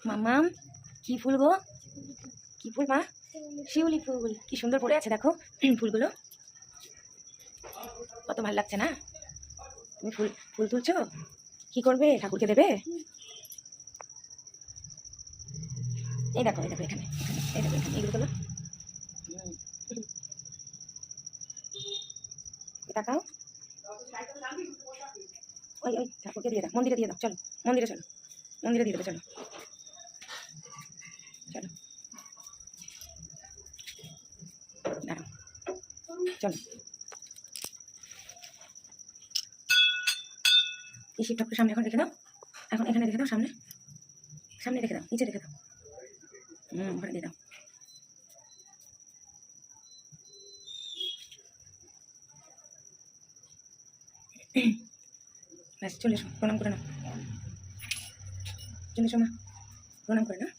মামাম কি ফুল গো? কি ফুল মা? শিউলি ফুল। কি সুন্দর পড়ে আছে দেখো ফুলগুলো, কত ভালো লাগছে না? তুমি ফুল ফুল তুলছো, কি করবে? ঠাকুরকে দেবে? এই দেখো এই দেখো এখানে, এই দেখো এখানে এগুলো তোলো। তাকাও, ওই ওই ঠাকুরকে দিয়ে দাও, মন্দিরে দিয়ে দাও, চলো মন্দিরে চলো, মন্দিরে দিয়ে দেবে, চলো চলো দাঁড়াও, চলো। এই শিব ঠাকুরের সামনে এখন রেখে দাও, এখন এখানে রেখে দাও, সামনে সামনে রেখে দাও, নিচে রেখে দাও, ওখানে দিয়ে দাও। ব্যাস চলে এসো, প্রণাম করে নাও, চলে এসো মা, প্রণাম করে নাও।